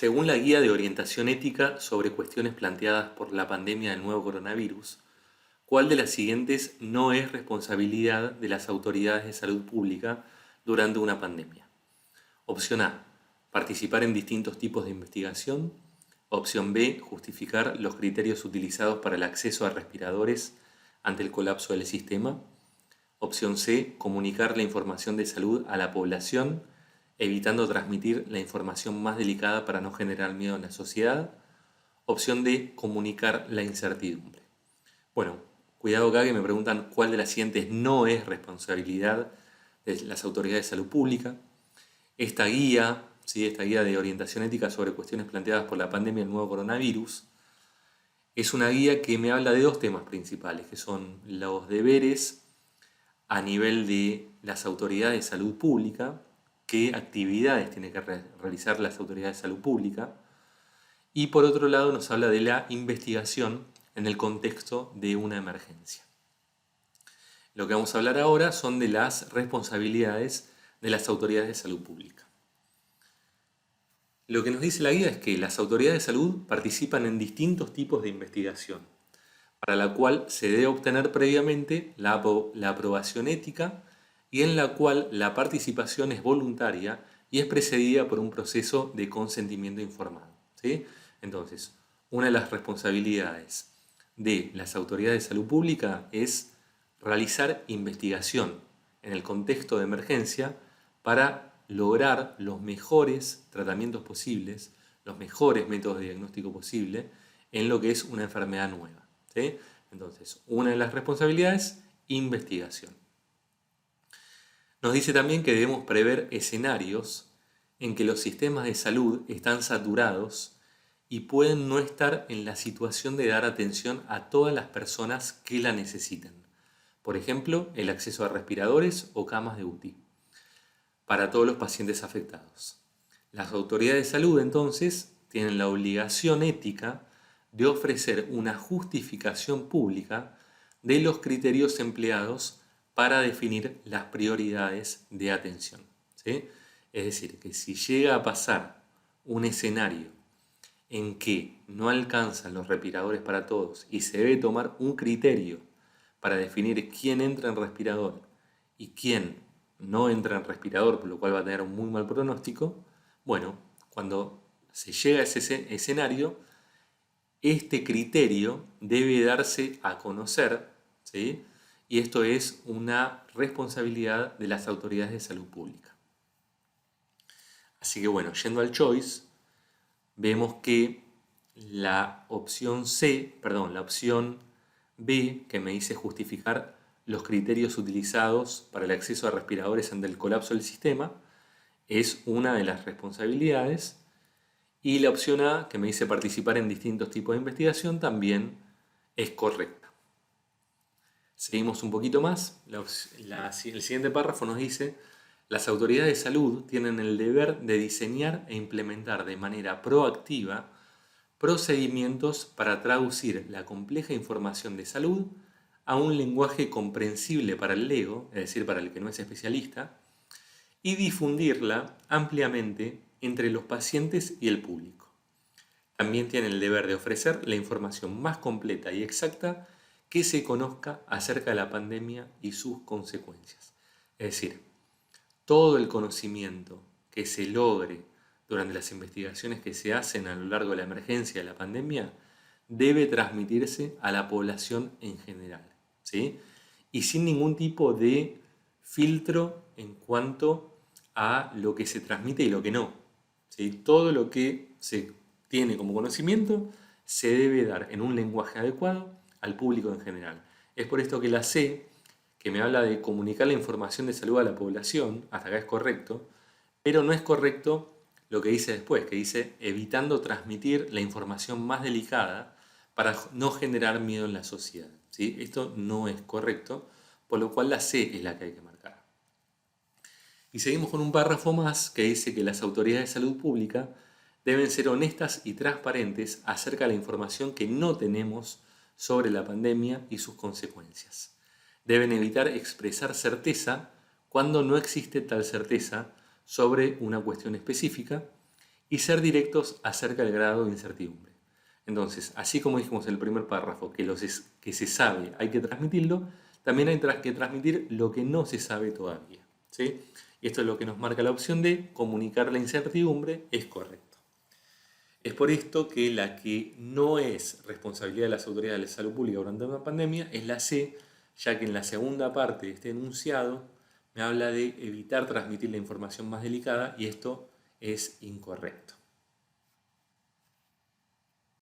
Según la Guía de Orientación Ética sobre cuestiones planteadas por la pandemia del nuevo coronavirus, ¿cuál de las siguientes no es responsabilidad de las autoridades de salud pública durante una pandemia? Opción A, participar en distintos tipos de investigación. Opción B, justificar los criterios utilizados para el acceso a respiradores ante el colapso del sistema. Opción C, comunicar la información de salud a la población, evitando transmitir la información más delicada para no generar miedo en la sociedad. Opción D, comunicar la incertidumbre. Bueno, cuidado acá que me preguntan cuál de las siguientes no es responsabilidad de las autoridades de salud pública. Esta guía, ¿sí? Esta guía de orientación ética sobre cuestiones planteadas por la pandemia del nuevo coronavirus, es una guía que me habla de dos temas principales, que son los deberes a nivel de las autoridades de salud pública, qué actividades tienen que realizar las autoridades de salud pública, y por otro lado nos habla de la investigación en el contexto de una emergencia. Lo que vamos a hablar ahora son de las responsabilidades de las autoridades de salud pública. Lo que nos dice la guía es que las autoridades de salud participan en distintos tipos de investigación, para la cual se debe obtener previamente la aprobación ética y en la cual la participación es voluntaria y es precedida por un proceso de consentimiento informado, ¿sí? Entonces, una de las responsabilidades de las autoridades de salud pública es realizar investigación en el contexto de emergencia para lograr los mejores tratamientos posibles, los mejores métodos de diagnóstico posible en lo que es una enfermedad nueva, ¿sí? Entonces, una de las responsabilidades, investigación. Nos dice también que debemos prever escenarios en que los sistemas de salud están saturados y pueden no estar en la situación de dar atención a todas las personas que la necesitan. Por ejemplo, el acceso a respiradores o camas de UTI para todos los pacientes afectados. Las autoridades de salud, entonces, tienen la obligación ética de ofrecer una justificación pública de los criterios empleados para definir las prioridades de atención, ¿sí? Es decir, que si llega a pasar un escenario en que no alcanzan los respiradores para todos y se debe tomar un criterio para definir quién entra en respirador y quién no entra en respirador, por lo cual va a tener un muy mal pronóstico, bueno, cuando se llega a ese escenario, este criterio debe darse a conocer, ¿sí? Y esto es una responsabilidad de las autoridades de salud pública. Así que bueno, yendo al choice, vemos que la opción B, que me dice justificar los criterios utilizados para el acceso a respiradores ante el colapso del sistema, es una de las responsabilidades. Y la opción A, que me dice participar en distintos tipos de investigación, también es correcta. Seguimos un poquito más. El siguiente párrafo nos dice: las autoridades de salud tienen el deber de diseñar e implementar de manera proactiva procedimientos para traducir la compleja información de salud a un lenguaje comprensible para el lego, es decir, para el que no es especialista, y difundirla ampliamente entre los pacientes y el público. También tienen el deber de ofrecer la información más completa y exacta que se conozca acerca de la pandemia y sus consecuencias. Es decir, todo el conocimiento que se logre durante las investigaciones que se hacen a lo largo de la emergencia de la pandemia debe transmitirse a la población en general, ¿sí? Y sin ningún tipo de filtro en cuanto a lo que se transmite y lo que no, ¿sí? Todo lo que se tiene como conocimiento se debe dar en un lenguaje adecuado al público en general. Es por esto que la C, que me habla de comunicar la información de salud a la población, hasta acá es correcto, pero no es correcto lo que dice después, que dice evitando transmitir la información más delicada para no generar miedo en la sociedad, ¿sí? Esto no es correcto, por lo cual la C es la que hay que marcar. Y seguimos con un párrafo más que dice que las autoridades de salud pública deben ser honestas y transparentes acerca de la información que no tenemos sobre la pandemia y sus consecuencias. Deben evitar expresar certeza cuando no existe tal certeza sobre una cuestión específica y ser directos acerca del grado de incertidumbre. Entonces, así como dijimos en el primer párrafo que se sabe hay que transmitirlo, también hay que transmitir lo que no se sabe todavía. ¿Sí? Y esto es lo que nos marca la opción D, comunicar la incertidumbre es correcto. Es por esto que la que no es responsabilidad de las autoridades de salud pública durante una pandemia es la C, ya que en la segunda parte de este enunciado me habla de evitar transmitir la información más delicada y esto es incorrecto.